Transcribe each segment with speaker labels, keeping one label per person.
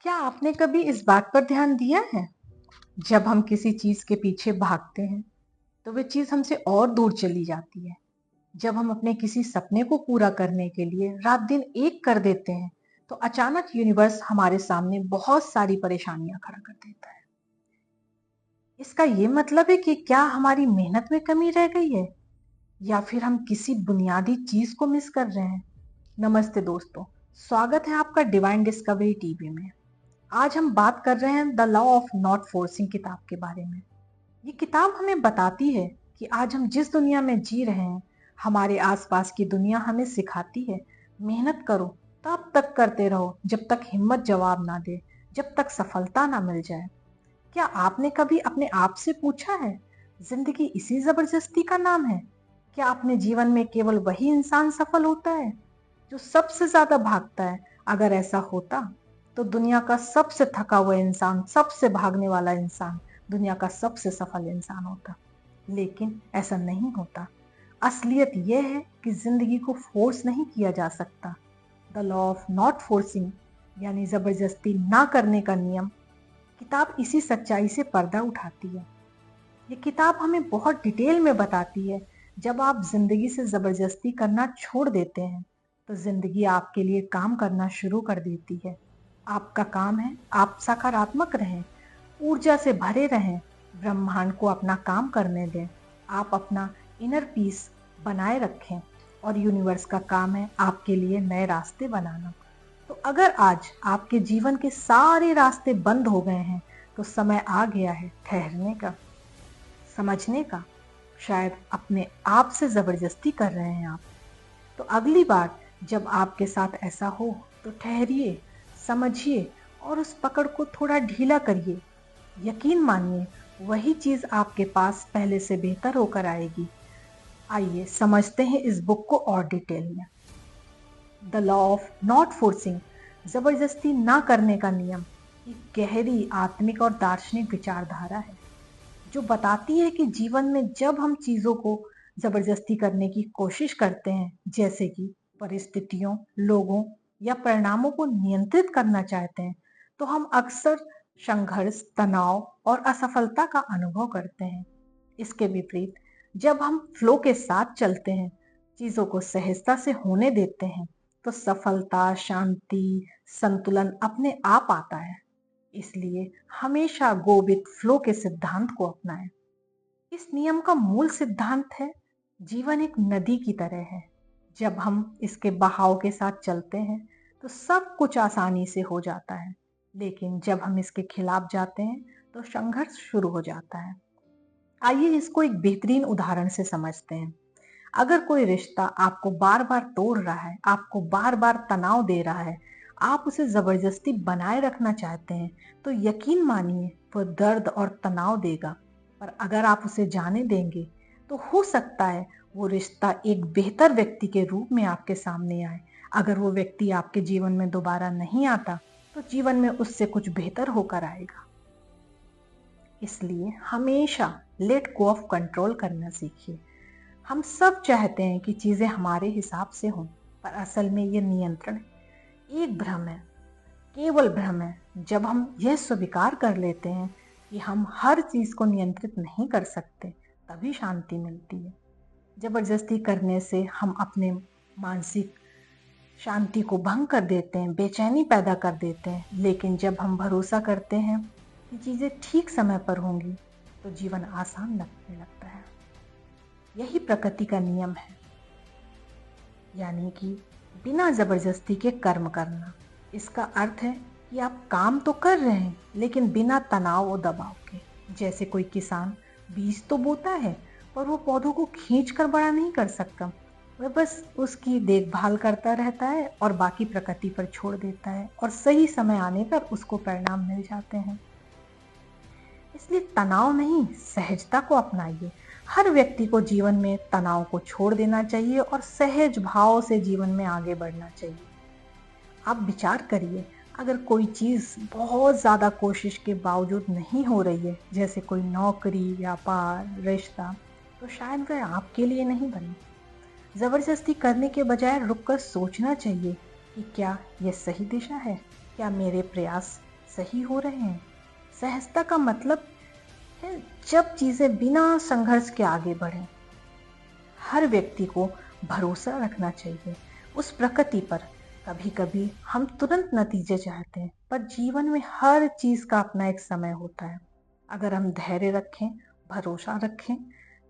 Speaker 1: क्या आपने कभी इस बात पर ध्यान दिया है? जब हम किसी चीज के पीछे भागते हैं, तो वह चीज हमसे और दूर चली जाती है। जब हम अपने किसी सपने को पूरा करने के लिए रात दिन एक कर देते हैं, तो अचानक यूनिवर्स हमारे सामने बहुत सारी परेशानियां खड़ा कर देता है। इसका ये मतलब है कि क्या हमारी मेहनत में कमी रह गई है, या फिर हम किसी बुनियादी चीज को मिस कर रहे हैं? नमस्ते दोस्तों, स्वागत है आपका डिवाइन डिस्कवरी टीवी में। आज हम बात कर रहे हैं the law of not forcing किताब के बारे में। ये किताब हमें बताती है कि आज हम जिस दुनिया में जी रहे हैं, हमारे आसपास की दुनिया हमें सिखाती है, मेहनत करो, तब तक करते रहो जब तक हिम्मत जवाब ना दे, जब तक सफलता ना मिल जाए। क्या आपने कभी अपने आप से पूछा है, जिंदगी इसी जबरदस्ती का नाम है? क्या अपने जीवन में केवल वही इंसान सफल होता है जो सबसे ज्यादा भागता है? अगर ऐसा होता, तो दुनिया का सबसे थका हुआ इंसान, सबसे भागने वाला इंसान दुनिया का सबसे सफल इंसान होता। लेकिन ऐसा नहीं होता। असलियत यह है कि जिंदगी को फोर्स नहीं किया जा सकता। The law of not forcing, यानी जबरदस्ती ना करने का नियम, किताब इसी सच्चाई से पर्दा उठाती है। ये किताब हमें बहुत डिटेल में बताती है, जब आप जिंदगी से जबरदस्ती करना छोड़ देते हैं, तो जिंदगी आपके लिए काम करना शुरू कर देती है। आपका काम है आप सकारात्मक रहें, ऊर्जा से भरे रहें, ब्रह्मांड को अपना काम करने दें। आप अपना इनर पीस बनाए रखें, और यूनिवर्स का काम है आपके लिए नए रास्ते बनाना। तो अगर आज आपके जीवन के सारे रास्ते बंद हो गए हैं, तो समय आ गया है ठहरने का, समझने का। शायद अपने आप से जबरदस्ती कर रहे हैं आप। तो अगली बार जब आपके साथ ऐसा हो, तो ठहरिए, समझिए, और उस पकड़ को थोड़ा ढीला करिए। यकीन मानिए, वही चीज आपके पास पहले से बेहतर होकर आएगी। आइए समझते हैं इस बुक को और डिटेल में। The law of not forcing, जबरदस्ती ना करने का नियम, एक गहरी आत्मिक और दार्शनिक विचारधारा है जो बताती है कि जीवन में जब हम चीजों को जबरदस्ती करने की कोशिश करते हैं, जैसे कि परिस्थितियों, लोगों या परिणामों को नियंत्रित करना चाहते हैं, तो हम अक्सर संघर्ष, तनाव और असफलता का अनुभव करते हैं। इसके विपरीत, जब हम फ्लो के साथ चलते हैं, चीजों को सहजता से होने देते हैं, तो सफलता, शांति, संतुलन अपने आप आता है। इसलिए हमेशा गो विथ फ्लो के सिद्धांत को अपनाएं। इस नियम का मूल सिद्धांत है, जीवन एक नदी की तरह है। जब हम इसके बहाव के साथ चलते हैं, तो सब कुछ आसानी से हो जाता है। लेकिन जब हम इसके खिलाफ जाते हैं, तो संघर्ष शुरू हो जाता है। आइए इसको एक बेहतरीन उदाहरण से समझते हैं। अगर कोई रिश्ता आपको बार बार तोड़ रहा है, आपको बार बार तनाव दे रहा है, आप उसे जबरदस्ती बनाए रखना चाहते हैं, तो यकीन मानिए वह दर्द और तनाव देगा। पर अगर आप उसे जाने देंगे, तो हो सकता है वो रिश्ता एक बेहतर व्यक्ति के रूप में आपके सामने आए। अगर वो व्यक्ति आपके जीवन में दोबारा नहीं आता, तो जीवन में उससे कुछ बेहतर होकर आएगा। इसलिए हमेशा लेट गो ऑफ कंट्रोल करना सीखिए। हम सब चाहते हैं कि चीजें हमारे हिसाब से हों, पर असल में ये नियंत्रण एक भ्रम है, केवल भ्रम है। जब हम यह स्वीकार कर लेते हैं कि हम हर चीज को नियंत्रित नहीं कर सकते, तभी शांति मिलती है। जबरदस्ती करने से हम अपने मानसिक शांति को भंग कर देते हैं, बेचैनी पैदा कर देते हैं। लेकिन जब हम भरोसा करते हैं कि चीजें ठीक समय पर होंगी, तो जीवन आसान लगने लगता है। यही प्रकृति का नियम है, यानी कि बिना जबरदस्ती के कर्म करना। इसका अर्थ है कि आप काम तो कर रहे हैं, लेकिन बिना तनाव और दबाव के। जैसे कोई किसान बीज तो बोता है, पर वो पौधों को खींच कर बड़ा नहीं कर सकता। वह बस उसकी देखभाल करता रहता है और बाकी प्रकृति पर छोड़ देता है, और सही समय आने पर उसको परिणाम मिल जाते हैं। इसलिए तनाव नहीं, सहजता को अपनाइए। हर व्यक्ति को जीवन में तनाव को छोड़ देना चाहिए और सहज भाव से जीवन में आगे बढ़ना चाहिए। आप विचार करिए, अगर कोई चीज बहुत ज्यादा कोशिश के बावजूद नहीं हो रही है, जैसे कोई नौकरी, व्यापार, रिश्ता, तो शायद वह आपके लिए नहीं बनी। जबरदस्ती करने के बजाय रुककर सोचना चाहिए कि क्या यह सही दिशा है, क्या मेरे प्रयास सही हो रहे हैं। सहजता का मतलब है जब चीजें बिना संघर्ष के आगे बढ़ें। हर व्यक्ति को भरोसा रखना चाहिए उस प्रकृति पर। कभी कभी हम तुरंत नतीजे चाहते हैं, पर जीवन में हर चीज का अपना एक समय होता है। अगर हम धैर्य रखें, भरोसा रखें,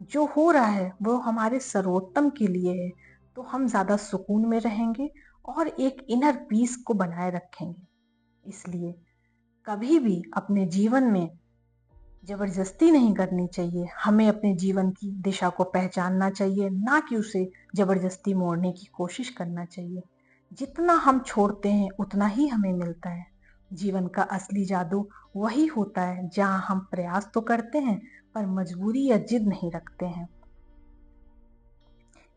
Speaker 1: जो हो रहा है वो हमारे सर्वोत्तम के लिए है, तो हम ज्यादा सुकून में रहेंगे और एक इनर पीस को बनाए रखेंगे। इसलिए कभी भी अपने जीवन में जबरदस्ती नहीं करनी चाहिए। हमें अपने जीवन की दिशा को पहचानना चाहिए, ना कि उसे जबरदस्ती मोड़ने की कोशिश करना चाहिए। जितना हम छोड़ते हैं उतना ही हमें मिलता है। जीवन का असली जादू वही होता है जहां हम प्रयास तो करते हैं, पर मजबूरी या जिद नहीं रखते हैं।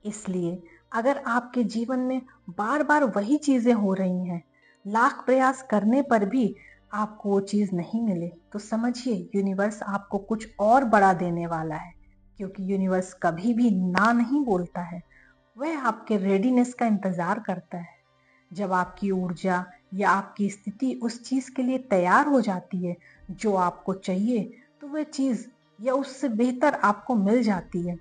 Speaker 1: इसलिए अगर आपके जीवन में बार बार वही चीजें हो रही हैं, लाख प्रयास करने पर भी आपको वो चीज नहीं मिले, तो समझिए यूनिवर्स आपको कुछ और बड़ा देने वाला है। क्योंकि यूनिवर्स कभी भी ना नहीं बोलता है, वह आपके रेडीनेस का इंतजार करता है। जब आपकी ऊर्जा या आपकी स्थिति उस चीज के लिए तैयार हो जाती है जो आपको चाहिए, तो वह चीज या उससे बेहतर आपको मिल जाती है।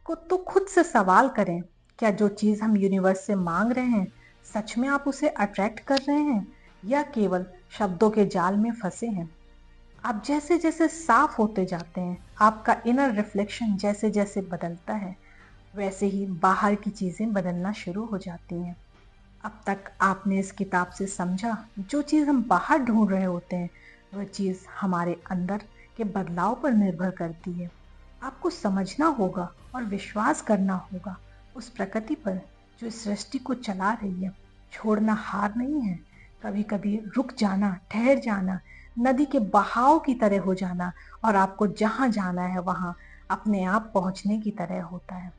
Speaker 1: को तो खुद से सवाल करें, क्या जो चीज हम यूनिवर्स से मांग रहे हैं सच में आप उसे अट्रैक्ट कर रहे हैं, या केवल शब्दों के जाल में फंसे हैं। आप जैसे जैसे साफ होते जाते हैं, आपका इनर रिफ्लेक्शन जैसे जैसे बदलता है, वैसे ही बाहर की चीजें बदलना शुरू हो जाती हैं। अब तक आपने इस किताब से समझा, जो चीज हम बाहर ढूंढ रहे होते हैं वह चीज हमारे अंदर के बदलाव पर निर्भर करती है। आपको समझना होगा और विश्वास करना होगा उस प्रकृति पर जो इस सृष्टि को चला रही है। छोड़ना हार नहीं है, कभी कभी रुक जाना, ठहर जाना, नदी के बहाव की तरह हो जाना, और आपको जहां जाना है वहां अपने आप पहुंचने की तरह होता है।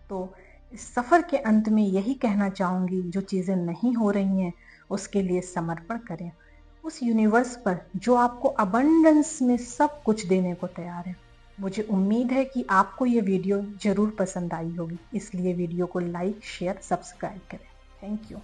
Speaker 1: तो इस सफर के अंत में यही कहना चाहूंगी, जो चीजें नहीं हो रही हैं उसके लिए समर्पण करें उस यूनिवर्स पर जो आपको अबंडेंस में सब कुछ देने को तैयार है। मुझे उम्मीद है कि आपको ये वीडियो जरूर पसंद आई होगी, इसलिए वीडियो को लाइक, शेयर, सब्सक्राइब करें। Thank you.